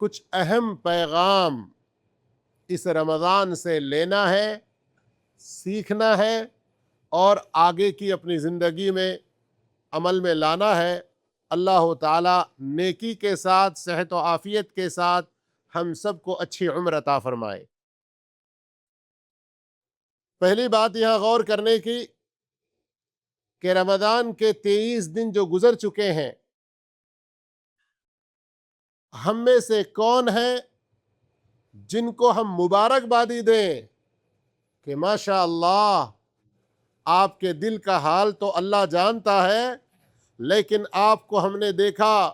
کچھ اہم پیغام اس رمضان سے لینا ہے، سیکھنا ہے اور آگے کی اپنی زندگی میں عمل میں لانا ہے۔ اللہ تعالیٰ نیکی کے ساتھ، صحت و عافیت کے ساتھ ہم سب کو اچھی عمر عطا فرمائے۔ پہلی بات یہاں غور کرنے کی کہ رمضان کے 23 دن جو گزر چکے ہیں، ہم میں سے کون ہیں جن کو ہم مبارکبادی دیں کہ ماشاء اللہ آپ کے دل کا حال تو اللہ جانتا ہے، لیکن آپ کو ہم نے دیکھا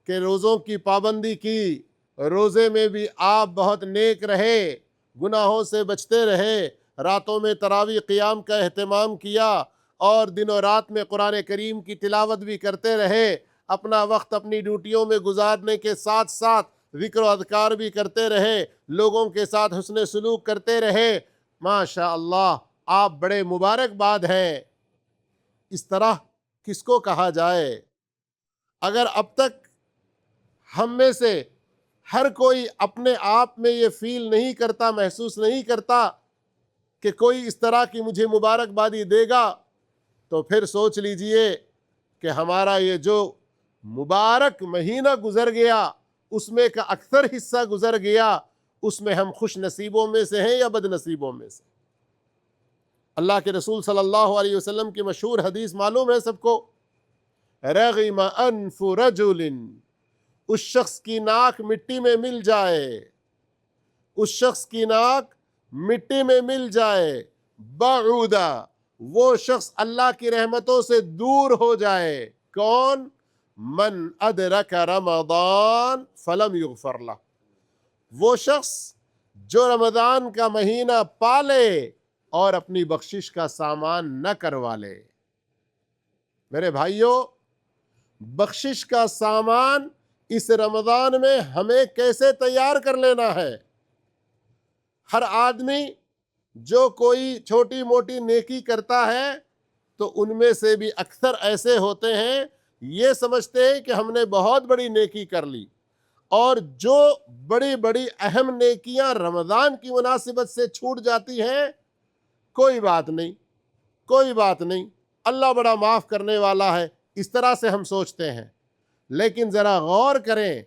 کہ روزوں کی پابندی کی، روزے میں بھی آپ بہت نیک رہے، گناہوں سے بچتے رہے، راتوں میں تراویح قیام کا اہتمام کیا اور دن و رات میں قرآن کریم کی تلاوت بھی کرتے رہے، اپنا وقت اپنی ڈیوٹیوں میں گزارنے کے ساتھ ساتھ ذکر و اذکار بھی کرتے رہے، لوگوں کے ساتھ حسن سلوک کرتے رہے۔ ماشاء اللہ آپ بڑے مبارکباد ہیں۔ اس طرح کس کو کہا جائے؟ اگر اب تک ہم میں سے ہر کوئی اپنے آپ میں یہ فیل نہیں کرتا، محسوس نہیں کرتا کہ کوئی اس طرح کی مجھے مبارکبادی دے گا، تو پھر سوچ لیجئے کہ ہمارا یہ جو مبارک مہینہ گزر گیا، اس میں کا اکثر حصہ گزر گیا، اس میں ہم خوش نصیبوں میں سے ہیں یا بد نصیبوں میں سے؟ اللہ کے رسول صلی اللہ علیہ وسلم کی مشہور حدیث معلوم ہے سب کو، رغم انف رجل، اس شخص کی ناک مٹی میں مل جائے، اس شخص کی ناک مٹی میں مل جائے، بعودا، وہ شخص اللہ کی رحمتوں سے دور ہو جائے۔ کون؟ من ادرک رمضان فلم یغفر لہ، وہ شخص جو رمضان کا مہینہ پالے اور اپنی بخشش کا سامان نہ کروا لے۔ میرے بھائیوں، بخشش کا سامان اس رمضان میں ہمیں کیسے تیار کر لینا ہے؟ ہر آدمی جو کوئی چھوٹی موٹی نیکی کرتا ہے تو ان میں سے بھی اکثر ایسے ہوتے ہیں یہ سمجھتے ہیں کہ ہم نے بہت بڑی نیکی کر لی، اور جو بڑی بڑی اہم نیکیاں رمضان کی مناسبت سے چھوٹ جاتی ہیں، کوئی بات نہیں، کوئی بات نہیں، اللہ بڑا معاف کرنے والا ہے، اس طرح سے ہم سوچتے ہیں۔ لیکن ذرا غور کریں،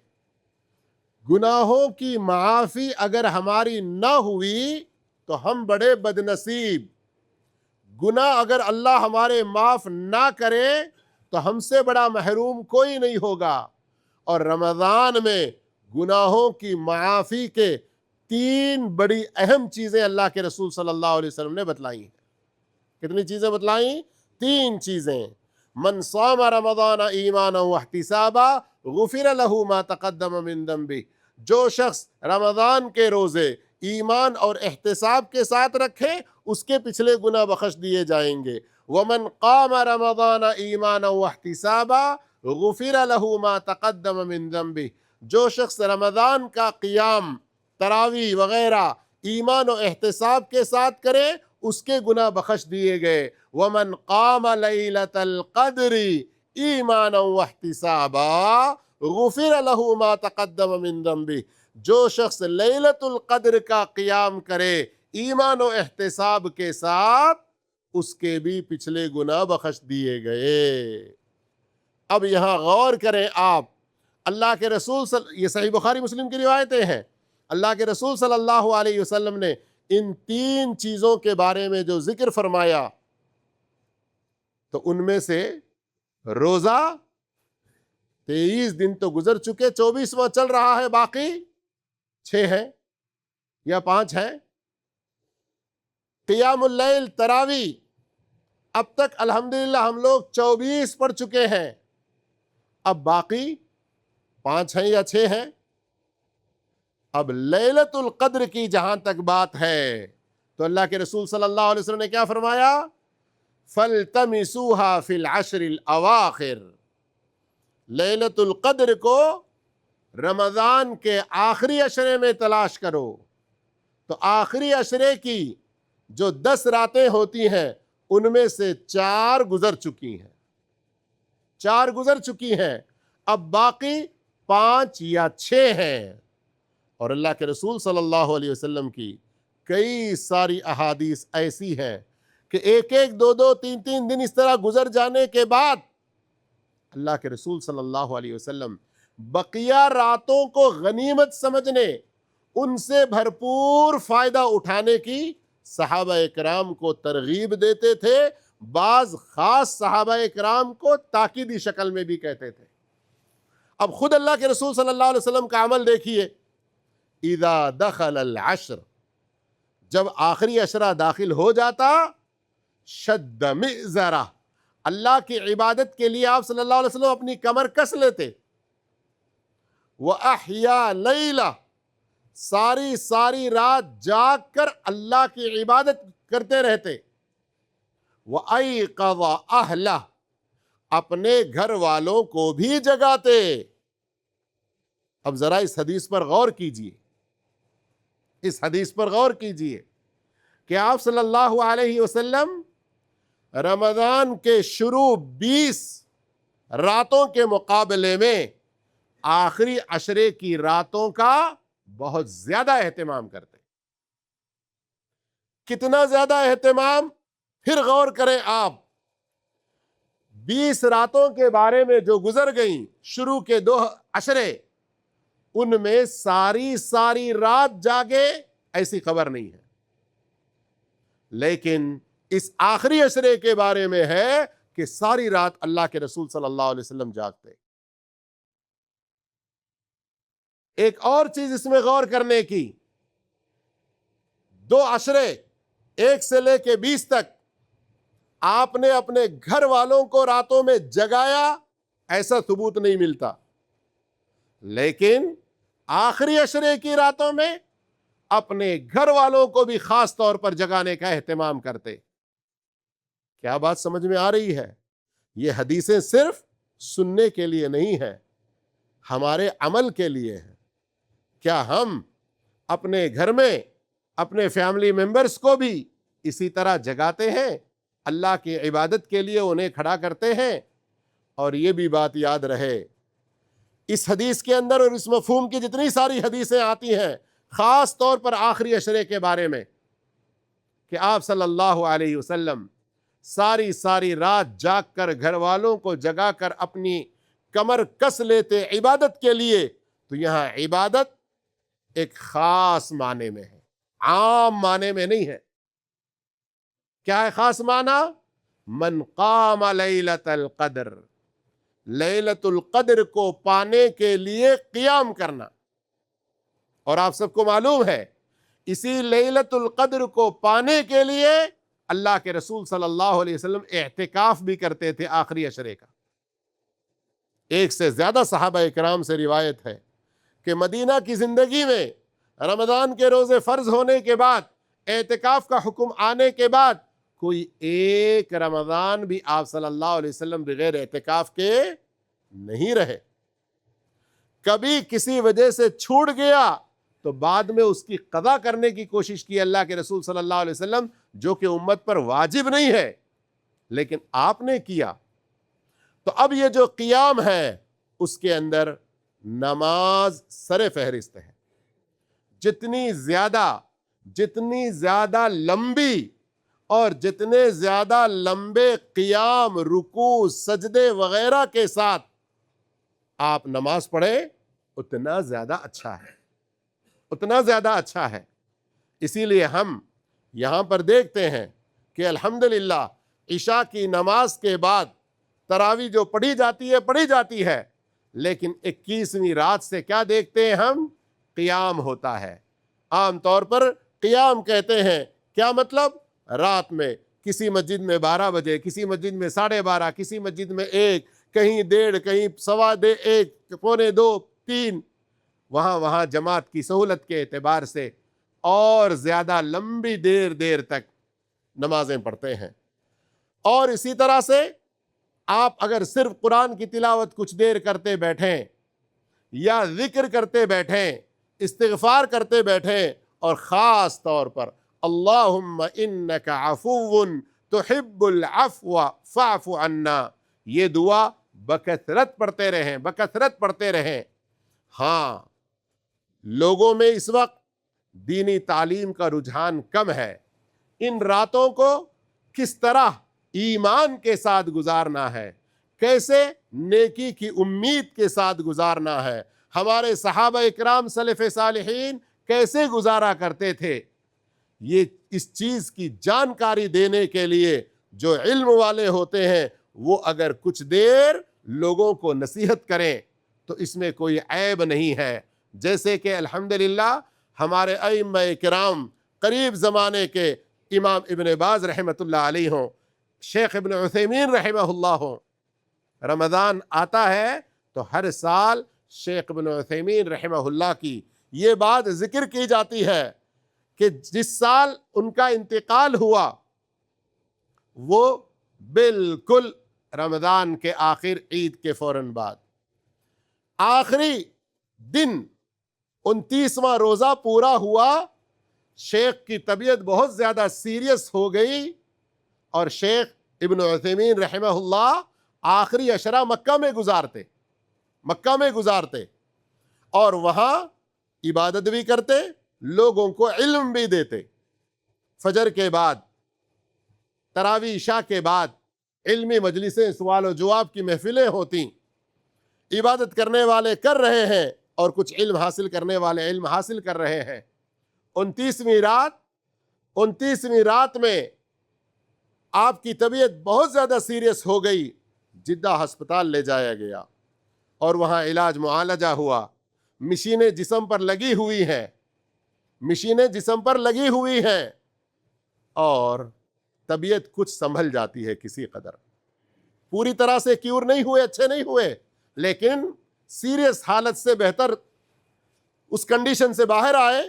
گناہوں کی معافی اگر ہماری نہ ہوئی تو ہم بڑے بد نصیب۔ گناہ اگر اللہ ہمارے معاف نہ کرے تو ہم سے بڑا محروم کوئی نہیں ہوگا۔ اور رمضان میں گناہوں کی معافی کے 3 بڑی اہم چیزیں اللہ کے رسول صلی اللہ علیہ وسلم نے بتلائی ہیں۔ کتنی چیزیں بتلائیں؟ 3 چیزیں۔ من صام رمضان ایمانا واحتسابا غفر له ما تقدم من ذنبه، جو شخص رمضان کے روزے ایمان اور احتساب کے ساتھ رکھے اس کے پچھلے گناہ بخش دیے جائیں گے۔ ومن قام رمضان ایمانا واحتسابا غفر له ما تقدم من ذنبه، جو شخص رمضان کا قیام، تراویح وغیرہ ایمان و احتساب کے ساتھ کرے اس کے گناہ بخش دیے گئے۔ ومن قام لیلۃ القدر ایمانا واحتسابا غفر له ما تقدم من ذنبه، جو شخص لیلۃ القدر کا قیام کرے ایمان و احتساب کے ساتھ اس کے بھی پچھلے گناہ بخش دیے گئے۔ اب یہاں غور کریں آپ، اللہ کے رسول یہ صحیح بخاری مسلم کی روایتیں ہیں، اللہ کے رسول صلی اللہ علیہ وسلم نے ان 3 چیزوں کے بارے میں جو ذکر فرمایا، تو ان میں سے روزہ 23 دن تو گزر چکے، 24واں چل رہا ہے، باقی 6 ہیں یا 5 ہیں۔ قیام اللیل، تراویح، اب تک الحمدللہ ہم لوگ 24 پڑھ چکے ہیں، اب باقی 5 ہیں یا 6 ہیں۔ اب لیلۃ القدر کی جہاں تک بات ہے تو اللہ کے رسول صلی اللہ علیہ وسلم نے کیا فرمایا؟ فَالْتَمِسُوهَا فِي الْعَشْرِ الْأَوَاخِرِ، لیلۃ القدر کو رمضان کے آخری عشرے میں تلاش کرو۔ تو آخری عشرے کی جو 10 راتیں ہوتی ہیں ان میں سے 4 گزر چکی ہیں، 4 گزر چکی ہیں، اب باقی 5 یا 6 ہیں۔ اور اللہ کے رسول صلی اللہ علیہ وسلم کی کئی ساری احادیث ایسی ہیں کہ ایک ایک دو دو تین تین دن اس طرح گزر جانے کے بعد اللہ کے رسول صلی اللہ علیہ وسلم بقیہ راتوں کو غنیمت سمجھنے، ان سے بھرپور فائدہ اٹھانے کی صحابہ اکرام کو ترغیب دیتے تھے۔ بعض خاص صحابہ اکرام کو تاکیدی شکل میں بھی کہتے تھے۔ اب خود اللہ کے رسول صلی اللہ علیہ وسلم کا عمل دیکھیے، اذا دخل العشر، جب آخری عشرہ داخل ہو جاتا، شد مئزرہ، اللہ کی عبادت کے لیے آپ صلی اللہ علیہ وسلم اپنی کمر کس لیتے، وَأَحْيَا لَيْلَةً، ساری رات جاگ کر اللہ کی عبادت کرتے رہتے، وَأَيْقَظَ أَهْلَهُ، اپنے گھر والوں کو بھی جگاتے۔ اب ذرا اس حدیث پر غور کیجئے، اس حدیث پر غور کیجئے کہ آپ صلی اللہ علیہ وسلم رمضان کے شروع 20 راتوں کے مقابلے میں آخری عشرے کی راتوں کا بہت زیادہ اہتمام کرتے۔ کتنا زیادہ اہتمام؟ پھر غور کریں آپ، 20 راتوں کے بارے میں جو گزر گئیں شروع کے 2 عشرے، ان میں ساری رات جاگے ایسی خبر نہیں ہے، لیکن اس آخری عشرے کے بارے میں ہے کہ ساری رات اللہ کے رسول صلی اللہ علیہ وسلم جاگتے۔ ایک اور چیز اس میں غور کرنے کی، 2 عشرے 1 سے لے کے 20 تک آپ نے اپنے گھر والوں کو راتوں میں جگایا، ایسا ثبوت نہیں ملتا، لیکن آخری عشرے کی راتوں میں اپنے گھر والوں کو بھی خاص طور پر جگانے کا اہتمام کرتے۔ کیا بات سمجھ میں آ رہی ہے؟ یہ حدیثیں صرف سننے کے لیے نہیں ہیں، ہمارے عمل کے لیے ہیں۔ کیا ہم اپنے گھر میں اپنے فیملی ممبرز کو بھی اسی طرح جگاتے ہیں، اللہ کی عبادت کے لیے انہیں کھڑا کرتے ہیں؟ اور یہ بھی بات یاد رہے، اس حدیث کے اندر اور اس مفہوم کی جتنی ساری حدیثیں آتی ہیں، خاص طور پر آخری عشرے کے بارے میں، کہ آپ صلی اللہ علیہ وسلم ساری رات جاگ کر گھر والوں کو جگا کر اپنی کمر کس لیتے عبادت کے لیے، تو یہاں عبادت ایک خاص معنی میں ہے، عام معنی میں نہیں ہے۔ کیا ہے خاص معنی؟ من قام لیلۃ القدر، لیلۃ القدر کو پانے کے لیے قیام کرنا۔ اور آپ سب کو معلوم ہے، اسی لیلۃ القدر کو پانے کے لیے اللہ کے رسول صلی اللہ علیہ وسلم اعتکاف بھی کرتے تھے آخری عشرے کا۔ 1 سے زیادہ صحابہ اکرام سے روایت ہے کہ مدینہ کی زندگی میں رمضان کے روزے فرض ہونے کے بعد، اعتکاف کا حکم آنے کے بعد، کوئی ایک رمضان بھی آپ صلی اللہ علیہ وسلم بغیر اعتکاف کے نہیں رہے۔ کبھی کسی وجہ سے چھوٹ گیا تو بعد میں اس کی قضا کرنے کی کوشش کی اللہ کے رسول صلی اللہ علیہ وسلم، جو کہ امت پر واجب نہیں ہے، لیکن آپ نے کیا۔ تو اب یہ جو قیام ہے، اس کے اندر نماز سر فہرست ہے۔ جتنی زیادہ لمبی اور جتنے زیادہ لمبے قیام، رکوع، سجدے وغیرہ کے ساتھ آپ نماز پڑھیں، اتنا زیادہ اچھا ہے، اتنا زیادہ اچھا ہے۔ اسی لیے ہم یہاں پر دیکھتے ہیں کہ الحمدللہ عشاء کی نماز کے بعد تراویح جو پڑھی جاتی ہے، لیکن 21ویں رات سے کیا دیکھتے ہیں ہم؟ قیام ہوتا ہے۔ عام طور پر قیام کہتے ہیں، کیا مطلب؟ رات میں کسی مسجد میں 12 بجے، کسی مسجد میں 12:30، کسی مسجد میں 1، کہیں 1:30، کہیں 1:15، 1، پونے 2، 3، وہاں جماعت کی سہولت کے اعتبار سے اور زیادہ لمبی دیر تک نمازیں پڑھتے ہیں۔ اور اسی طرح سے آپ اگر صرف قرآن کی تلاوت کچھ دیر کرتے بیٹھیں، یا ذکر کرتے بیٹھیں، استغفار کرتے بیٹھیں، اور خاص طور پر اللہم انک عفو تحب العفو فاعف عنا، یہ دعا بکثرت پڑھتے رہیں۔ ہاں، لوگوں میں اس وقت دینی تعلیم کا رجحان کم ہے. ان راتوں کو کس طرح ایمان کے ساتھ گزارنا ہے, کیسے نیکی کی امید کے ساتھ گزارنا ہے, ہمارے صحابہ اکرام سلف صالحین کیسے گزارا کرتے تھے, یہ اس چیز کی جانکاری دینے کے لیے جو علم والے ہوتے ہیں وہ اگر کچھ دیر لوگوں کو نصیحت کریں تو اس میں کوئی عیب نہیں ہے. جیسے کہ الحمدللہ ہمارے ائمہ کرام قریب زمانے کے امام ابن باز رحمۃ اللہ علیہ ہوں, شیخ ابن عثیمین رحمہ اللہ ہوں, رمضان آتا ہے تو ہر سال شیخ ابن عثیمین رحمہ اللہ کی یہ بات ذکر کی جاتی ہے کہ جس سال ان کا انتقال ہوا وہ بالکل رمضان کے آخر عید کے فوراً بعد آخری دن 29واں روزہ پورا ہوا, شیخ کی طبیعت بہت زیادہ سیریس ہو گئی اور شیخ ابن عثیمین رحمہ اللہ آخری عشرہ مکہ میں گزارتے اور وہاں عبادت بھی کرتے, لوگوں کو علم بھی دیتے. فجر کے بعد, تراویح عشاء کے بعد علمی مجلسیں, سوال و جواب کی محفلیں ہوتی, عبادت کرنے والے کر رہے ہیں اور کچھ علم حاصل کرنے والے علم حاصل کر رہے ہیں. 29ویں رات میں آپ کی طبیعت بہت زیادہ سیریس ہو گئی, جدہ ہسپتال لے جایا گیا اور وہاں علاج معالجہ ہوا. مشینیں جسم پر لگی ہوئی ہیں اور طبیعت کچھ سنبھل جاتی ہے کسی قدر. پوری طرح سے کیور نہیں ہوئے, اچھے نہیں ہوئے, لیکن سیریس حالت سے بہتر اس کنڈیشن سے باہر آئے.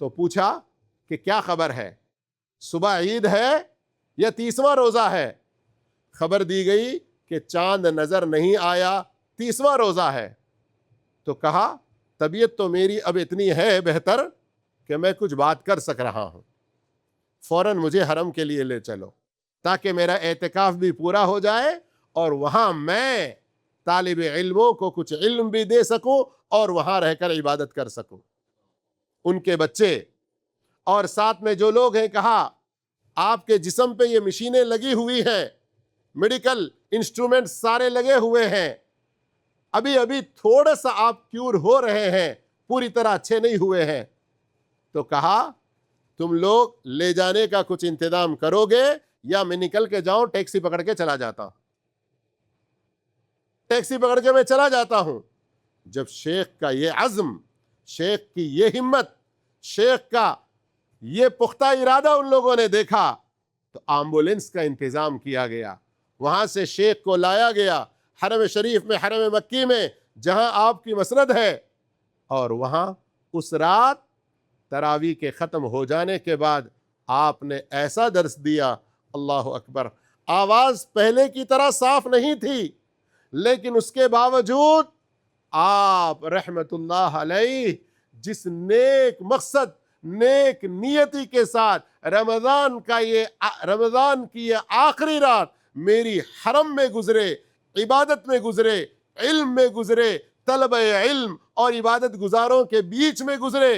تو پوچھا کہ کیا خبر ہے, صبح عید ہے یا 30واں روزہ ہے؟ خبر دی گئی کہ چاند نظر نہیں آیا, 30واں روزہ ہے. تو کہا طبیعت تو میری اب اتنی ہے بہتر کہ میں کچھ بات کر سک رہا ہوں, فوراً مجھے حرم کے لیے لے چلو تاکہ میرا اعتکاف بھی پورا ہو جائے اور وہاں میں طالب علموں کو کچھ علم بھی دے سکوں اور وہاں رہ کر عبادت کر سکوں. ان کے بچے اور ساتھ میں جو لوگ ہیں کہا آپ کے جسم پہ یہ مشینیں لگی ہوئی ہیں, میڈیکل انسٹرومنٹ سارے لگے ہوئے ہیں, ابھی تھوڑا سا آپ کیور ہو رہے ہیں, پوری طرح اچھے نہیں ہوئے ہیں. تو کہا تم لوگ لے جانے کا کچھ انتظام کرو گے یا میں نکل کے جاؤں, ٹیکسی پکڑ کے چلا جاتا ہوں. جب شیخ کا یہ عزم, شیخ کی یہ ہمت, شیخ کا یہ پختہ ارادہ ان لوگوں نے دیکھا تو ایمبولینس کا انتظام کیا گیا, وہاں سے شیخ کو لایا گیا حرم شریف میں, حرم مکی میں جہاں آپ کی مسند ہے, اور وہاں اس رات تراویح کے ختم ہو جانے کے بعد آپ نے ایسا درس دیا, اللہ اکبر. آواز پہلے کی طرح صاف نہیں تھی لیکن اس کے باوجود آپ رحمت اللہ علیہ جس نیک مقصد, نیک نیتی کے ساتھ رمضان کی یہ آخری رات میری حرم میں گزرے, عبادت میں گزرے, علم میں گزرے, طلب علم اور عبادت گزاروں کے بیچ میں گزرے.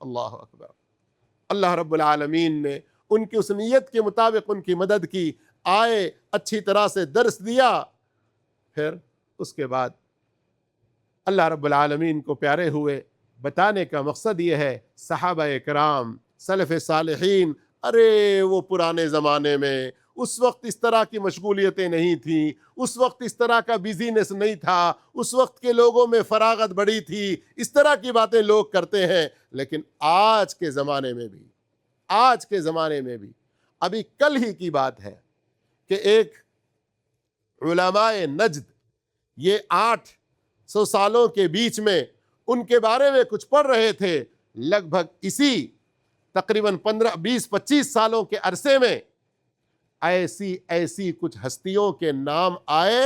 اللہ اکبر. اللہ رب العالمین نے ان کی اس نیت کے مطابق ان کی مدد کی, آئے اچھی طرح سے درس دیا. پھر اس کے بعد اللہ رب العالمین کو پیارے ہوئے. بتانے کا مقصد یہ ہے صحابہ کرام سلف صالحین, ارے وہ پرانے زمانے میں اس وقت اس طرح کی مشغولیتیں نہیں تھیں, اس وقت اس طرح کا بیزینس نہیں تھا, اس وقت کے لوگوں میں فراغت بڑی تھی, اس طرح کی باتیں لوگ کرتے ہیں. لیکن آج کے زمانے میں بھی ابھی کل ہی کی بات ہے کہ ایک علماء نجد, یہ 800 سالوں کے بیچ میں ان کے بارے میں کچھ پڑھ رہے تھے, لگ بھگ اسی تقریباً 15-20-25 سالوں کے عرصے میں ایسی کچھ ہستیوں کے نام آئے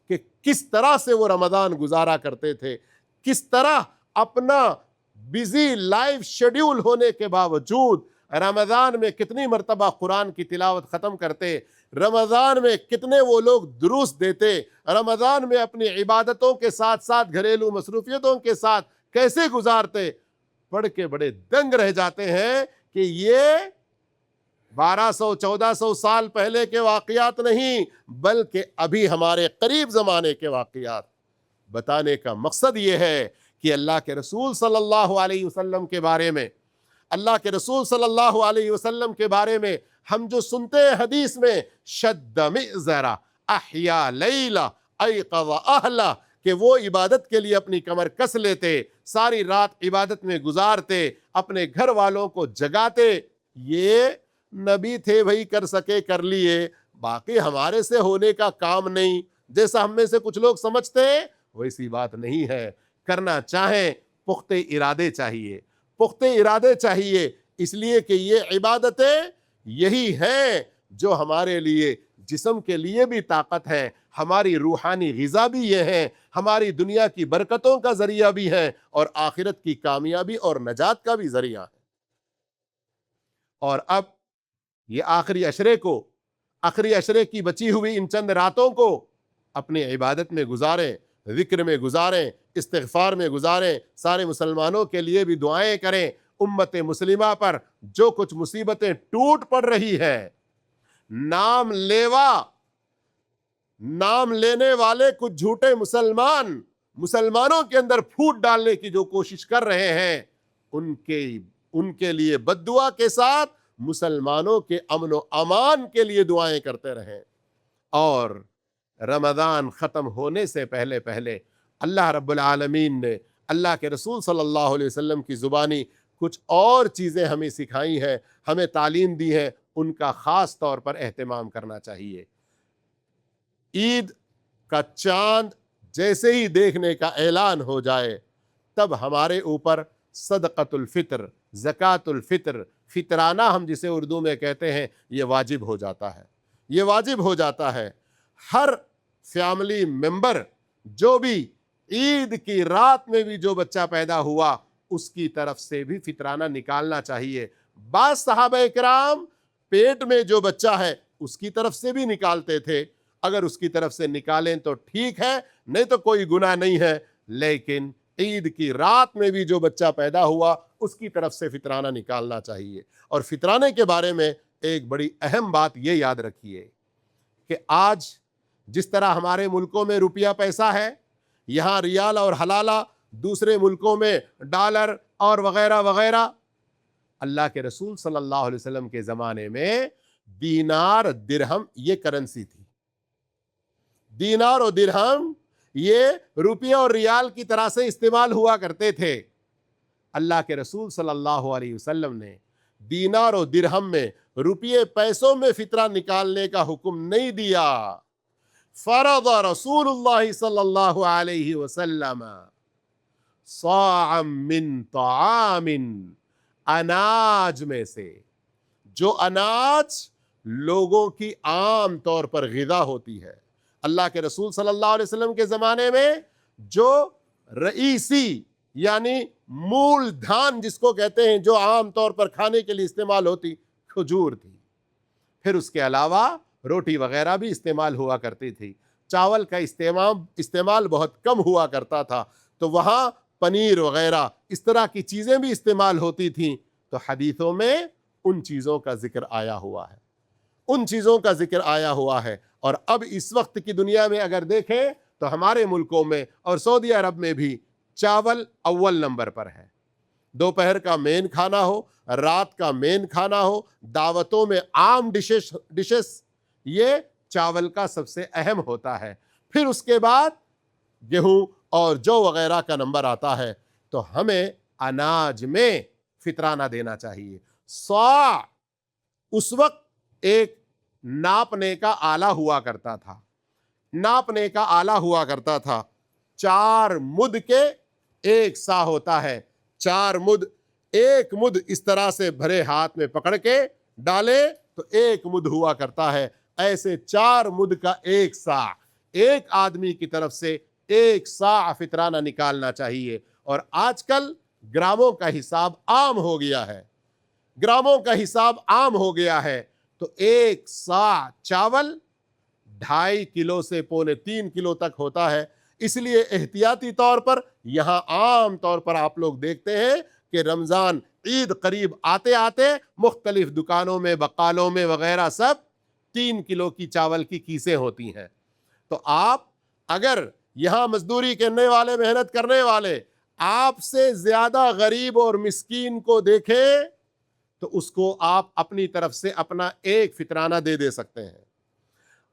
کہ کس طرح سے وہ رمضان گزارا کرتے تھے, کس طرح اپنا بزی لائف شیڈیول ہونے کے باوجود رمضان میں کتنی مرتبہ قرآن کی تلاوت ختم کرتے, رمضان میں کتنے وہ لوگ دروس دیتے, رمضان میں اپنی عبادتوں کے ساتھ ساتھ گھریلو مصروفیتوں کے ساتھ کیسے گزارتے، پڑھ کے بڑے دنگ رہ جاتے ہیں کہ یہ 1200-1400 سال پہلے کے واقعات نہیں، بلکہ ابھی ہمارے قریب زمانے کے واقعات۔ بتانے کا مقصد یہ ہے کہ اللہ کے رسول صلی اللہ علیہ وسلم کے بارے میں، اللہ کے رسول صلی اللہ علیہ وسلم کے بارے میں ہم جو سنتے ہیں حدیث میں، شد مئزرہ احیا لیلہ ایقظ اہلہ، کہ وہ عبادت کے لیے اپنی کمر کس لیتے، ساری رات عبادت میں گزارتے، اپنے گھر والوں کو جگاتے۔ یہ نبی تھے، وہی کر سکے کر لیے، باقی ہمارے سے ہونے کا کام نہیں۔ جیسا ہم میں سے کچھ لوگ سمجھتے ہیں ویسی بات نہیں ہے۔ کرنا چاہیں پختہ ارادے چاہیے، پختہ ارادے چاہیے، اس لیے کہ یہ عبادتیں یہی ہیں جو ہمارے لیے جسم کے لیے بھی طاقت ہے، ہماری روحانی غذا بھی یہ ہے، ہماری دنیا کی برکتوں کا ذریعہ بھی ہے، اور آخرت کی کامیابی اور نجات کا بھی ذریعہ ہے۔ اور اب یہ آخری عشرے کی بچی ہوئی ان چند راتوں کو اپنی عبادت میں گزاریں، ذکر میں گزاریں، استغفار میں گزاریں، سارے مسلمانوں کے لیے بھی دعائیں کریں۔ امت مسلمہ پر جو کچھ مصیبتیں ٹوٹ پڑ رہی ہے، نام لینے والے کچھ جھوٹے مسلمانوں کے اندر پھوٹ ڈالنے کی جو کوشش کر رہے ہیں، ان کے لیے بد دعا کے ساتھ مسلمانوں کے امن و امان کے لیے دعائیں کرتے رہیں۔ اور رمضان ختم ہونے سے پہلے اللہ رب العالمین نے اللہ کے رسول صلی اللہ علیہ وسلم کی زبانی کچھ اور چیزیں ہمیں سکھائی ہیں، ہمیں تعلیم دی ہے، ان کا خاص طور پر اہتمام کرنا چاہیے۔ عید کا چاند جیسے ہی دیکھنے کا اعلان ہو جائے، تب ہمارے اوپر صدقۃ الفطر، زکوٰۃ الفطر، فطرانہ ہم جسے اردو میں کہتے ہیں، یہ واجب ہو جاتا ہے، یہ واجب ہو جاتا ہے۔ ہر فیملی ممبر جو بھی عید کی رات میں بھی جو بچہ پیدا ہوا، اس کی طرف سے بھی فطرانہ نکالنا چاہیے۔ بعض صحابہ کرام پیٹ میں جو بچہ ہے اس کی طرف سے بھی نکالتے تھے، اگر اس کی طرف سے نکالیں تو ٹھیک ہے، نہیں تو کوئی گناہ نہیں ہے، لیکن عید کی رات میں بھی جو بچہ پیدا ہوا اس کی طرف سے فطرانہ نکالنا چاہیے۔ اور فطرانے کے بارے میں ایک بڑی اہم بات یہ یاد رکھیے کہ آج جس طرح ہمارے ملکوں میں روپیہ پیسہ ہے، یہاں ریال اور حلالہ، دوسرے ملکوں میں ڈالر اور وغیرہ وغیرہ، اللہ کے رسول صلی اللہ علیہ وسلم کے زمانے میں دینار درہم یہ کرنسی تھی۔ دینار اور درہم یہ روپیہ اور ریال کی طرح سے استعمال ہوا کرتے تھے۔ اللہ کے رسول صلی اللہ علیہ وسلم نے دینار اور درہم میں، روپیے پیسوں میں فطرہ نکالنے کا حکم نہیں دیا۔ فرض رسول اللہ صلی اللہ علیہ وسلم صاعا من طعام، اناج میں سے، جو اناج لوگوں کی عام طور پر غذا ہوتی ہے۔ اللہ کے رسول صلی اللہ علیہ وسلم کے زمانے میں جو رئیسی یعنی مول دھان جس کو کہتے ہیں، جو عام طور پر کھانے کے لیے استعمال ہوتی، کھجور تھی۔ پھر اس کے علاوہ روٹی وغیرہ بھی استعمال ہوا کرتی تھی، چاول کا استعمال بہت کم ہوا کرتا تھا، تو وہاں پنیر وغیرہ اس طرح کی چیزیں بھی استعمال ہوتی تھیں۔ تو حدیثوں میں ان چیزوں کا ذکر آیا ہوا ہے، ان چیزوں کا ذکر آیا ہوا ہے۔ اور اب اس وقت کی دنیا میں اگر دیکھیں تو ہمارے ملکوں میں اور سعودی عرب میں بھی چاول اول نمبر پر ہے۔ دوپہر کا مین کھانا ہو، رات کا مین کھانا ہو، دعوتوں میں عام ڈشز یہ چاول کا سب سے اہم ہوتا ہے۔ پھر اس کے بعد گیہوں اور جو وغیرہ کا نمبر آتا ہے۔ تو ہمیں اناج میں فطرانہ دینا چاہیے۔ صاع اس وقت ایک ناپنے کا آلہ ہوا کرتا تھا، ناپنے کا آلہ ہوا کرتا تھا۔ 4 مد کے ایک سا ہوتا ہے، 4 مد، ایک مد اس طرح سے بھرے ہاتھ میں پکڑ کے ڈالے تو ایک مد ہوا کرتا ہے۔ ایسے 4 مد کا ایک سا، ایک آدمی کی طرف سے ایک سا فطرانہ نکالنا چاہیے۔ اور آج کل گراموں کا حساب عام ہو گیا ہے، گراموں کا حساب عام ہو گیا ہے۔ تو ایک سا چاول 2.5 کلو سے 3.25 کلو تک ہوتا ہے۔ اس لیے احتیاطی طور پر یہاں عام طور پر آپ لوگ دیکھتے ہیں کہ رمضان عید قریب آتے آتے مختلف دکانوں میں، بقالوں میں وغیرہ سب 3 کلو کی چاول کی کیسیں ہوتی ہیں۔ تو آپ اگر یہاں مزدوری کرنے والے، محنت کرنے والے آپ سے زیادہ غریب اور مسکین کو دیکھیں تو اس کو آپ اپنی طرف سے اپنا ایک فطرانہ دے سکتے ہیں۔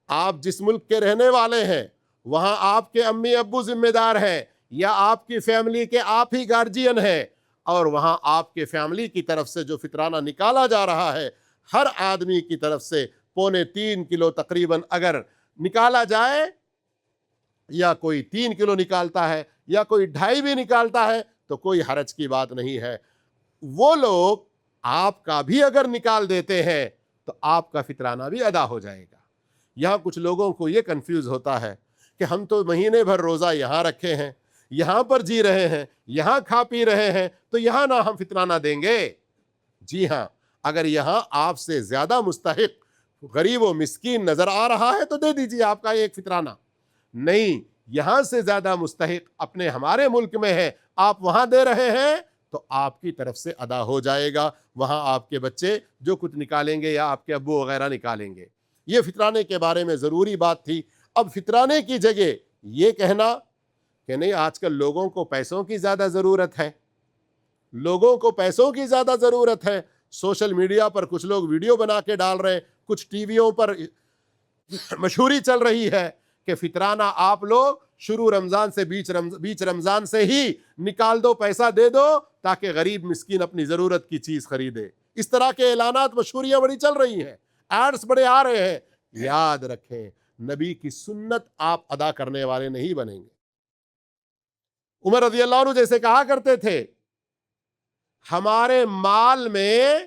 آپ جس ملک کے رہنے والے ہیں وہاں آپ کے امی ابو ذمہ دار ہیں، یا آپ کی فیملی کے آپ ہی گارجین ہیں، اور وہاں آپ کے فیملی کی طرف سے جو فطرانہ نکالا جا رہا ہے ہر آدمی کی طرف سے 3.25 کلو تقریباً اگر نکالا جائے، یا کوئی 3 کلو نکالتا ہے یا کوئی 2.5 بھی نکالتا ہے تو کوئی حرج کی بات نہیں ہے۔ وہ لوگ آپ کا بھی اگر نکال دیتے ہیں تو آپ کا فطرانہ بھی ادا ہو جائے گا۔ یہاں کچھ لوگوں کو یہ کنفیوز ہوتا ہے کہ ہم تو مہینے بھر روزہ یہاں رکھے ہیں، یہاں پر جی رہے ہیں، یہاں کھا پی رہے ہیں، تو یہاں نہ ہم فطرانہ دیں گے۔ جی ہاں، اگر یہاں آپ سے زیادہ مستحق غریب و مسکین نظر آ رہا ہے تو دے دیجیے آپ کا ایک فطرانہ۔ نہیں، یہاں سے زیادہ مستحق اپنے ہمارے ملک میں ہے، آپ وہاں دے رہے ہیں تو آپ کی طرف سے ادا ہو جائے گا، وہاں آپ کے بچے جو کچھ نکالیں گے یا آپ کے ابو وغیرہ نکالیں گے۔ یہ فطرانے کے بارے میں ضروری بات تھی۔ اب فطرانے کی جگہ یہ کہنا کہ نہیں آج کل لوگوں کو پیسوں کی زیادہ ضرورت ہے، لوگوں کو پیسوں کی زیادہ ضرورت ہے، سوشل میڈیا پر کچھ لوگ ویڈیو بنا کے ڈال رہے ہیں، کچھ ٹی ویوں پر مشہوری چل رہی ہے کہ فطرانہ آپ لوگ شروع رمضان سے بیچ رمضان سے ہی نکال دو، پیسہ دے دو تاکہ غریب مسکین اپنی ضرورت کی چیز خریدے۔ اس طرح کے اعلانات، مشہوریاں بڑی چل رہی ہیں، ایڈز بڑے آ رہے ہیں۔ یاد رکھیں نبی کی سنت آپ ادا کرنے والے نہیں بنیں گے۔ عمر رضی اللہ عنہ جیسے کہا کرتے تھے ہمارے مال میں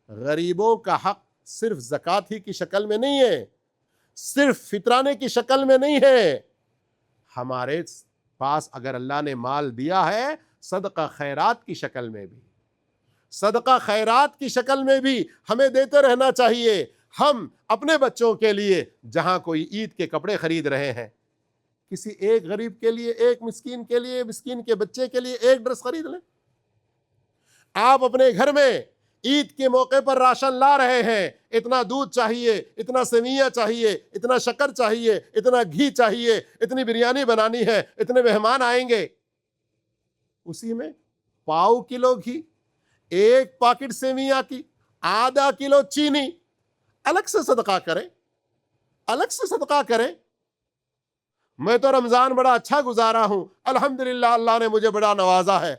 غریبوں کا حق صرف زکوٰۃ ہی کی شکل میں نہیں ہے، صرف فطرانے کی شکل میں نہیں ہے، ہمارے پاس اگر اللہ نے مال دیا ہے صدقہ خیرات کی شکل میں بھی، صدقہ خیرات کی شکل میں بھی ہمیں دیتے رہنا چاہیے۔ ہم اپنے بچوں کے لیے جہاں کوئی عید کے کپڑے خرید رہے ہیں، کسی ایک غریب کے لیے، ایک مسکین کے لیے، مسکین کے بچے کے لیے ایک ڈریس خرید لیں۔ آپ اپنے گھر میں عید کے موقع پر راشن لا رہے ہیں، اتنا دودھ چاہیے، اتنا سیویاں چاہیے، اتنا شکر چاہیے، اتنا گھی چاہیے، اتنی بریانی بنانی ہے، اتنے مہمان آئیں گے، اسی میں 1.25 کلو گھی، 1 پاکٹ سیویاں کی، ½ کلو چینی الگ سے صدقہ کریں، الگ سے صدقہ کریں۔ میں تو رمضان بڑا اچھا گزارا ہوں، الحمدللہ اللہ نے مجھے بڑا نوازا ہے،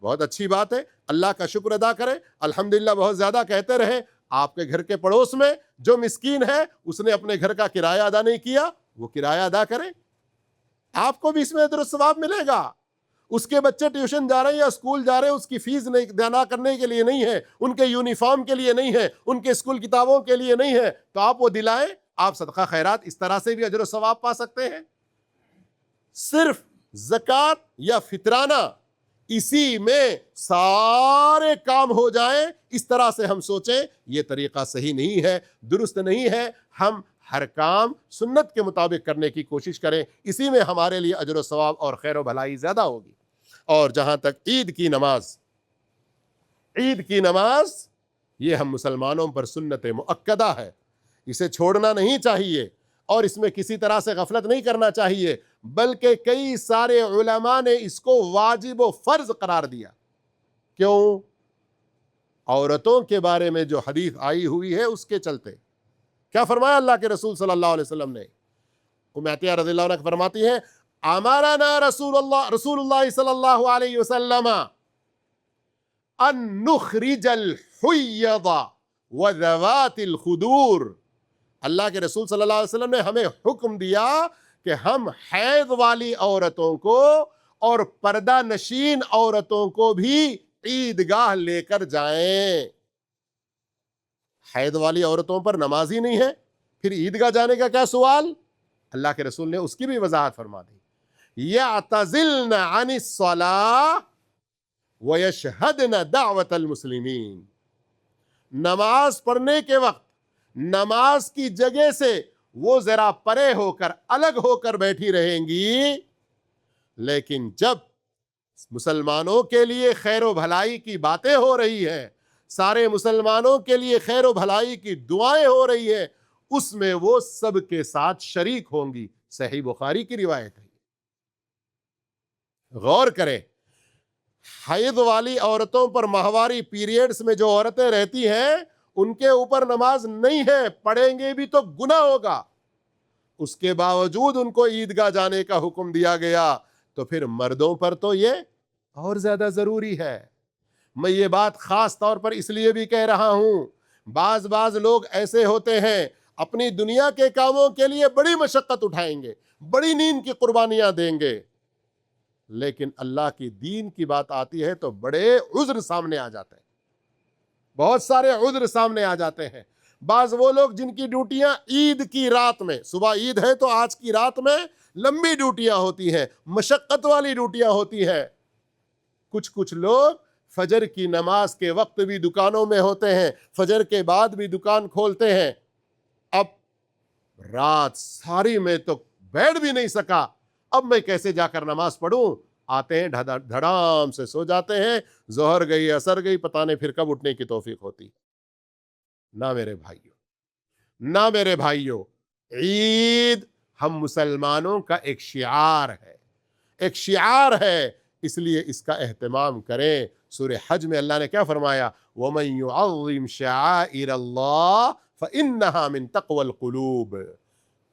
بہت اچھی بات ہے، اللہ کا شکر ادا کریں، الحمدللہ بہت زیادہ کہتے رہیں۔ آپ کے گھر کے پڑوس میں جو مسکین ہے اس نے اپنے گھر کا کرایہ ادا نہیں کیا، وہ کرایہ ادا کریں، آپ کو بھی اس میں اجر و ثواب ملے گا۔ اس کے بچے ٹیوشن جا رہے ہیں یا اسکول جا رہے ہیں، اس کی فیس ادا کرنے کے لیے نہیں ہے، ان کے یونیفارم کے لیے نہیں ہے، ان کے اسکول کتابوں کے لیے نہیں ہے، تو آپ وہ دلائیں، آپ صدقہ خیرات اس طرح سے بھی اجر و ثواب پا سکتے ہیں۔ صرف زکوٰۃ یا فطرانہ اسی میں سارے کام ہو جائیں، اس طرح سے ہم سوچیں، یہ طریقہ صحیح نہیں ہے، درست نہیں ہے۔ ہم ہر کام سنت کے مطابق کرنے کی کوشش کریں، اسی میں ہمارے لیے اجر و ثواب اور خیر و بھلائی زیادہ ہوگی۔ اور جہاں تک عید کی نماز، عید کی نماز یہ ہم مسلمانوں پر سنت مؤکدہ ہے، اسے چھوڑنا نہیں چاہیے اور اس میں کسی طرح سے غفلت نہیں کرنا چاہیے، بلکہ کئی سارے علماء نے اس کو واجب و فرض قرار دیا۔ کیوں؟ عورتوں کے بارے میں جو حدیث آئی ہوئی ہے اس کے چلتے۔ کیا فرمایا اللہ کے رسول صلی اللہ علیہ وسلم نے؟ ام عطیہ رضی اللہ عنہ فرماتی ہیں امرنا رسول اللہ صلی اللہ علیہ وسلم ان نخرج الحیض وذوات الخدور۔ اللہ کے رسول صلی اللہ علیہ وسلم نے ہمیں حکم دیا کہ ہم حیض والی عورتوں کو اور پردہ نشین عورتوں کو بھی عیدگاہ لے کر جائیں۔ حیض والی عورتوں پر نماز ہی نہیں ہے، پھر عیدگاہ جانے کا کیا سوال؟ اللہ کے رسول نے اس کی بھی وضاحت فرما دی، یعتزلن عن الصلاۃ ویشہدن دعوت المسلمین۔ نماز پڑھنے کے وقت نماز کی جگہ سے وہ ذرا پرے ہو کر، الگ ہو کر بیٹھی رہیں گی، لیکن جب مسلمانوں کے لیے خیر و بھلائی کی باتیں ہو رہی ہیں، سارے مسلمانوں کے لیے خیر و بھلائی کی دعائیں ہو رہی ہیں، اس میں وہ سب کے ساتھ شریک ہوں گی۔ صحیح بخاری کی روایت ہے۔ غور کریں، حیض والی عورتوں پر، ماہواری پیریڈز میں جو عورتیں رہتی ہیں، ان کے اوپر نماز نہیں ہے، پڑھیں گے بھی تو گناہ ہوگا، اس کے باوجود ان کو عیدگاہ جانے کا حکم دیا گیا، تو پھر مردوں پر تو یہ اور زیادہ ضروری ہے۔ میں یہ بات خاص طور پر اس لیے بھی کہہ رہا ہوں، بعض لوگ ایسے ہوتے ہیں اپنی دنیا کے کاموں کے لیے بڑی مشقت اٹھائیں گے، بڑی نیند کی قربانیاں دیں گے، لیکن اللہ کی دین کی بات آتی ہے تو بڑے عذر سامنے آ جاتے ہیں، بہت سارے عذر سامنے آ جاتے ہیں۔ بعض وہ لوگ جن کی ڈیوٹیاں عید کی رات میں، صبح عید ہے تو آج کی رات میں لمبی ڈیوٹیاں ہوتی ہیں، مشقت والی ڈیوٹیاں ہوتی ہیں۔ کچھ لوگ فجر کی نماز کے وقت بھی دکانوں میں ہوتے ہیں، فجر کے بعد بھی دکان کھولتے ہیں۔ اب رات ساری میں تو بیٹھ بھی نہیں سکا، اب میں کیسے جا کر نماز پڑھوں؟ آتے ہیں دھڑام سے سو جاتے ہیں، ظہر گئی عصر گئی، پتہ نہیں پھر کب اٹھنے کی توفیق ہوتی۔ نہ میرے بھائیوں، عید ہم مسلمانوں کا ایک شعار ہے، اس لیے اس کا اہتمام کریں۔ سورہ حج میں اللہ نے کیا فرمایا؟ وَمَن يُعَظِّمْ شَعَائِرَ اللَّهِ فَإِنَّهَا مِن تَقْوَى الْقُلُوبِ۔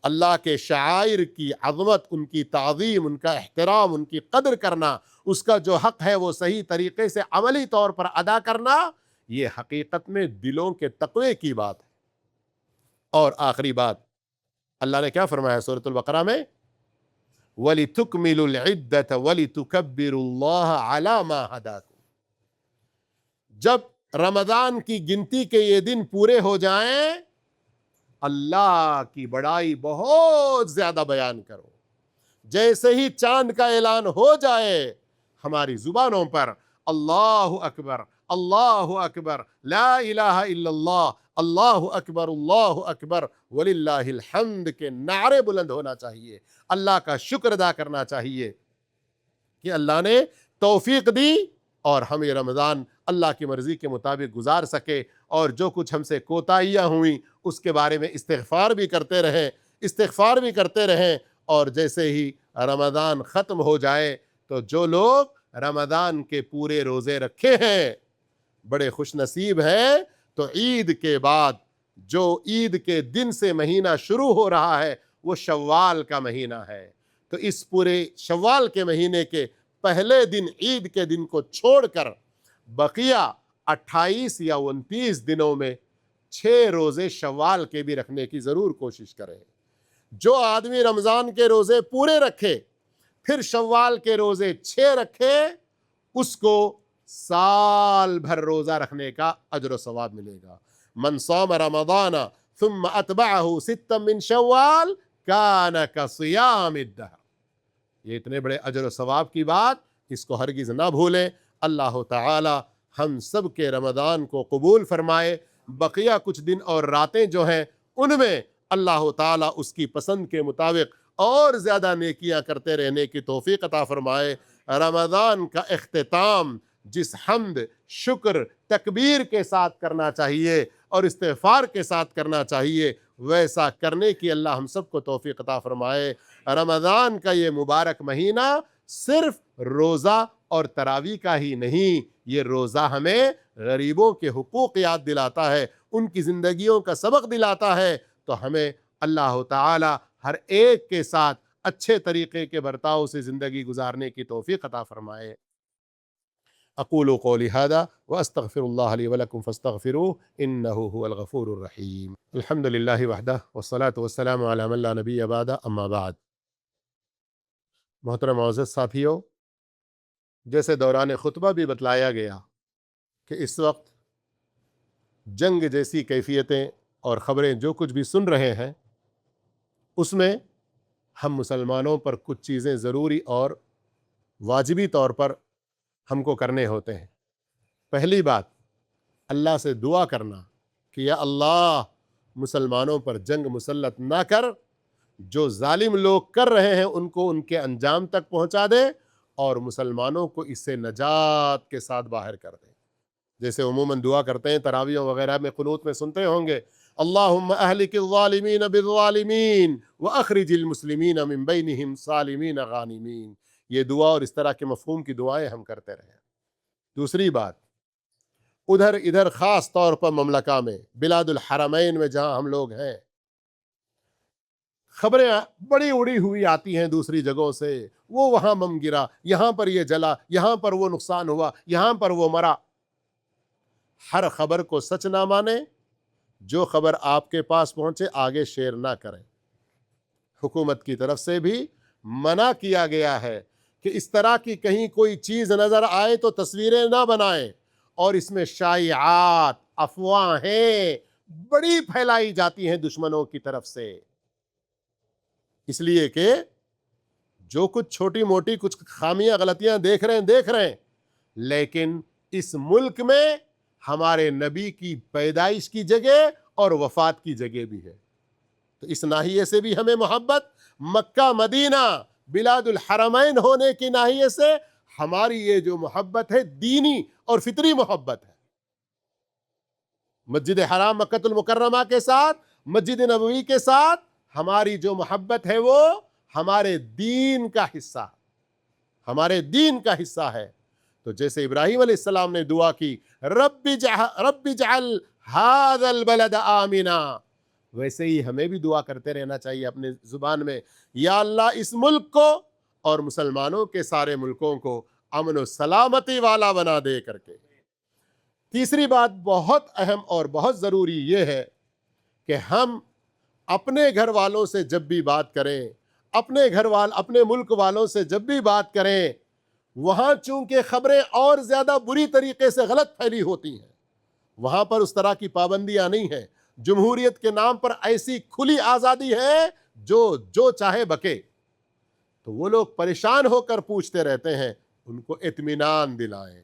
اللہ کے شعائر کی عظمت، ان کی تعظیم، ان کا احترام، ان کی قدر کرنا، اس کا جو حق ہے وہ صحیح طریقے سے عملی طور پر ادا کرنا، یہ حقیقت میں دلوں کے تقوی کی بات ہے۔ اور آخری بات، اللہ نے کیا فرمایا سورۃ البقرہ میں؟ وَلِتُكْمِلُوا الْعِدَّةَ وَلِتُكَبِّرُوا اللَّهَ عَلَى مَا هَدَاكُمْ۔ جب رمضان کی گنتی کے یہ دن پورے ہو جائیں، اللہ کی بڑائی بہت زیادہ بیان کرو۔ جیسے ہی چاند کا اعلان ہو جائے، ہماری زبانوں پر اللہ اکبر، اللہ اکبر، لا الہ الا اللہ، اللہ اکبر وللہ الحمد کے نعرے بلند ہونا چاہیے۔ اللہ کا شکر ادا کرنا چاہیے کہ اللہ نے توفیق دی اور ہم یہ رمضان اللہ کی مرضی کے مطابق گزار سکے، اور جو کچھ ہم سے کوتاہیاں ہوئیں اس کے بارے میں استغفار بھی کرتے رہیں، اور جیسے ہی رمضان ختم ہو جائے تو جو لوگ رمضان کے پورے روزے رکھے ہیں بڑے خوش نصیب ہیں، تو عید کے بعد جو عید کے دن سے مہینہ شروع ہو رہا ہے وہ شوال کا مہینہ ہے، تو اس پورے شوال کے مہینے کے پہلے دن، عید کے دن کو چھوڑ کر بقیہ 28 یا 29 دنوں میں 6 روزے شوال کے بھی رکھنے کی ضرور کوشش کریں۔ جو آدمی رمضان کے روزے پورے رکھے پھر شوال کے روزے 6 رکھے، اس کو سال بھر روزہ رکھنے کا اجر و ثواب ملے گا۔ من صام رمضان ثم اتبعه 6 من شوال کان کصیام الدہر۔ یہ اتنے بڑے اجر و ثواب کی بات، اس کو ہرگز نہ بھولیں۔ اللہ تعالی ہم سب کے رمضان کو قبول فرمائے۔ بقیہ کچھ دن اور راتیں جو ہیں ان میں اللہ تعالیٰ اس کی پسند کے مطابق اور زیادہ نیکیاں کرتے رہنے کی توفیق عطا فرمائے۔ رمضان کا اختتام جس حمد، شکر، تکبیر کے ساتھ کرنا چاہیے اور استغفار کے ساتھ کرنا چاہیے، ویسا کرنے کی اللہ ہم سب کو توفیق عطا فرمائے۔ رمضان کا یہ مبارک مہینہ صرف روزہ اور تراویح کا ہی نہیں، یہ روزہ ہمیں غریبوں کے حقوق یاد دلاتا ہے، ان کی زندگیوں کا سبق دلاتا ہے، تو ہمیں اللہ تعالی ہر ایک کے ساتھ اچھے طریقے کے برتاؤ سے زندگی گزارنے کی توفیق عطا فرمائے۔ اقول قولی ھذا واستغفر اللہ لی ولکم فاستغفروہ انہ ھو الغفور الرحیم۔ الحمد للہ وحدہ والصلاة والسلام علی من لا نبی بعدہ، اما بعد۔ محترم معزز ساتھیو، جیسے دوران خطبہ بھی بتلایا گیا کہ اس وقت جنگ جیسی کیفیتیں اور خبریں جو کچھ بھی سن رہے ہیں، اس میں ہم مسلمانوں پر کچھ چیزیں ضروری اور واجبی طور پر ہم کو کرنے ہوتے ہیں۔ پہلی بات، اللہ سے دعا کرنا کہ یا اللہ مسلمانوں پر جنگ مسلط نہ کر، جو ظالم لوگ کر رہے ہیں ان کو ان کے انجام تک پہنچا دے اور مسلمانوں کو اس سے نجات کے ساتھ باہر کر دے. جیسے عموماً دعا کرتے ہیں تراویح وغیرہ میں قنوت میں سنتے ہوں گے, اللہم اہلک الظالمین بالظالمین واخرج المسلمین من بینہم سالمین غانمین. یہ دعا اور اس طرح کے مفہوم کی دعائیں ہم کرتے رہے. دوسری بات, ادھر خاص طور پر مملکہ میں بلاد الحرمین میں جہاں ہم لوگ ہیں, خبریں بڑی اڑی ہوئی آتی ہیں دوسری جگہوں سے, وہ وہاں بم گرا, یہاں پر یہ جلا, یہاں پر وہ نقصان ہوا, یہاں پر وہ مرا. ہر خبر کو سچ نہ مانیں, جو خبر آپ کے پاس پہنچے آگے شیئر نہ کریں. حکومت کی طرف سے بھی منع کیا گیا ہے کہ اس طرح کی کہیں کوئی چیز نظر آئے تو تصویریں نہ بنائیں, اور اس میں شائعات, افواہیں بڑی پھیلائی جاتی ہیں دشمنوں کی طرف سے, اس لیے کہ جو کچھ چھوٹی موٹی کچھ خامیاں غلطیاں دیکھ رہے ہیں, لیکن اس ملک میں ہمارے نبی کی پیدائش کی جگہ اور وفات کی جگہ بھی ہے. تو اس ناحیے سے بھی ہمیں محبت, مکہ مدینہ بلاد الحرمین ہونے کی ناحیے سے ہماری یہ جو محبت ہے دینی اور فطری محبت ہے. مسجد حرام مکہ المکرمہ کے ساتھ, مسجد نبوی کے ساتھ ہماری جو محبت ہے وہ ہمارے دین کا حصہ, ہمارے دین کا حصہ ہے. تو جیسے ابراہیم علیہ السلام نے دعا کی رب اجعل هذا البلد آمنا, ویسے ہی ہمیں بھی دعا کرتے رہنا چاہیے اپنے زبان میں, یا اللہ اس ملک کو اور مسلمانوں کے سارے ملکوں کو امن و سلامتی والا بنا دے کر کے. تیسری بات بہت اہم اور بہت ضروری یہ ہے کہ ہم اپنے گھر والوں سے جب بھی بات کریں, اپنے ملک والوں سے جب بھی بات کریں, وہاں چونکہ خبریں اور زیادہ بری طریقے سے غلط پھیلی ہوتی ہیں, وہاں پر اس طرح کی پابندیاں نہیں ہیں. جمہوریت کے نام پر ایسی کھلی آزادی ہے جو چاہے بکے. تو وہ لوگ پریشان ہو کر پوچھتے رہتے ہیں, ان کو اطمینان دلائیں.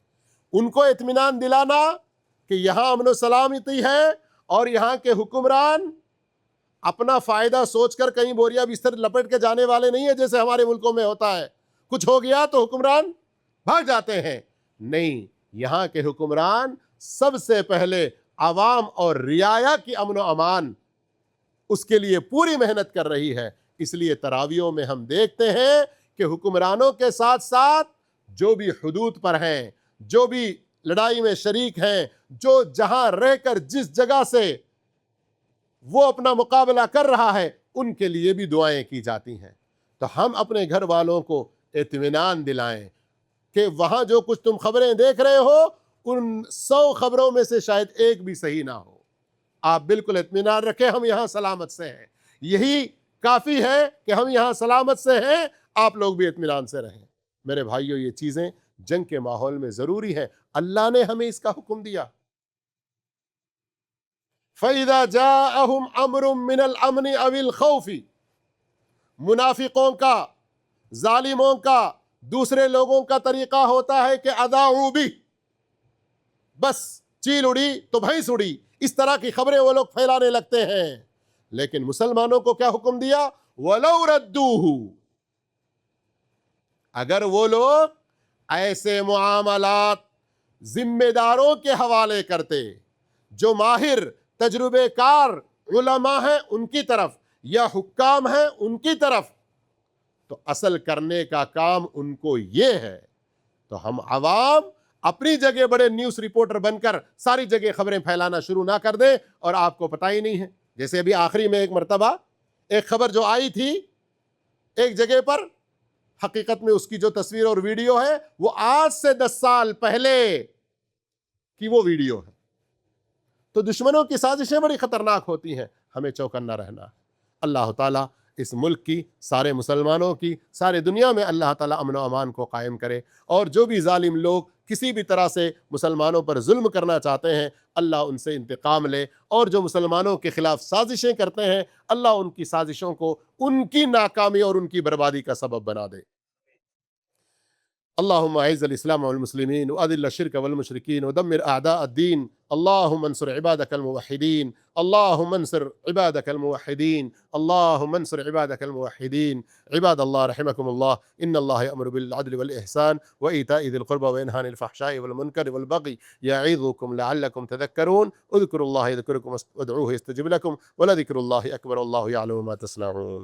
ان کو اطمینان دلانا کہ یہاں امن و سلامتی ہے اور یہاں کے حکمران اپنا فائدہ سوچ کر کہیں بوریا بستر لپٹ کے جانے والے نہیں ہیں جیسے ہمارے ملکوں میں ہوتا ہے. کچھ ہو گیا تو حکمران بھاگ جاتے ہیں. نہیں, یہاں کے حکمران سب سے پہلے عوام اور رعایا کی امن و امان, اس کے لیے پوری محنت کر رہی ہے. اس لیے تراویوں میں ہم دیکھتے ہیں کہ حکمرانوں کے ساتھ ساتھ جو بھی حدود پر ہیں, جو بھی لڑائی میں شریک ہیں, جو جہاں رہ کر جس جگہ سے وہ اپنا مقابلہ کر رہا ہے, ان کے لیے بھی دعائیں کی جاتی ہیں. تو ہم اپنے گھر والوں کو اطمینان دلائیں کہ وہاں جو کچھ تم خبریں دیکھ رہے ہو ان 100 خبروں میں سے شاید ایک بھی صحیح نہ ہو. آپ بالکل اطمینان رکھیں, ہم یہاں سلامت سے ہیں. یہی کافی ہے کہ ہم یہاں سلامت سے ہیں, آپ لوگ بھی اطمینان سے رہیں. میرے بھائیوں, یہ چیزیں جنگ کے ماحول میں ضروری ہیں. اللہ نے ہمیں اس کا حکم دیا. فَإِذَا جَاءَهُمْ أَمْرٌ مِّنَ الْأَمْنِ أَوِ الْخَوْفِ, منافقوں کا, ظالموں کا, دوسرے لوگوں کا طریقہ ہوتا ہے کہ اذاعوا بہ, بس چیل اڑی تو بھینس اڑی, اس طرح کی خبریں وہ لوگ پھیلانے لگتے ہیں. لیکن مسلمانوں کو کیا حکم دیا؟ وَلَوْ رَدُّوهُ, اگر وہ لوگ ایسے معاملات ذمہ داروں کے حوالے کرتے, جو ماہر تجربے کار علماء ہیں ان کی طرف یا حکام ہیں ان کی طرف, تو اصل کرنے کا کام ان کو یہ ہے. تو ہم عوام اپنی جگہ بڑے نیوز رپورٹر بن کر ساری جگہ خبریں پھیلانا شروع نہ کر دیں اور آپ کو پتہ ہی نہیں ہے. جیسے ابھی آخری میں ایک مرتبہ ایک خبر جو آئی تھی ایک جگہ پر, حقیقت میں اس کی جو تصویر اور ویڈیو ہے وہ آج سے 10 سال پہلے کی وہ ویڈیو ہے. تو دشمنوں کی سازشیں بڑی خطرناک ہوتی ہیں, ہمیں چوکنا رہنا. اللہ تعالیٰ اس ملک کی, سارے مسلمانوں کی, سارے دنیا میں اللہ تعالیٰ امن و امان کو قائم کرے. اور جو بھی ظالم لوگ کسی بھی طرح سے مسلمانوں پر ظلم کرنا چاہتے ہیں اللہ ان سے انتقام لے, اور جو مسلمانوں کے خلاف سازشیں کرتے ہیں اللہ ان کی سازشوں کو ان کی ناکامی اور ان کی بربادی کا سبب بنا دے. اللهم اعز الاسلام والمسلمين واذل الشرك والمشركين ودمر اعداء الدين. اللهم انصر عبادك الموحدين، اللهم انصر عبادك الموحدين، اللهم انصر عبادك الموحدين. عباد الله رحمكم الله، إن الله يأمر بالعدل والإحسان وإيتاء ذي القربى وينهى عن الفحشاء والمنكر والبغي يعظكم لعلكم تذكرون. اذكروا الله يذكركم وادعوه يستجب لكم ولذكر الله أكبر والله يعلم ما تصنعون.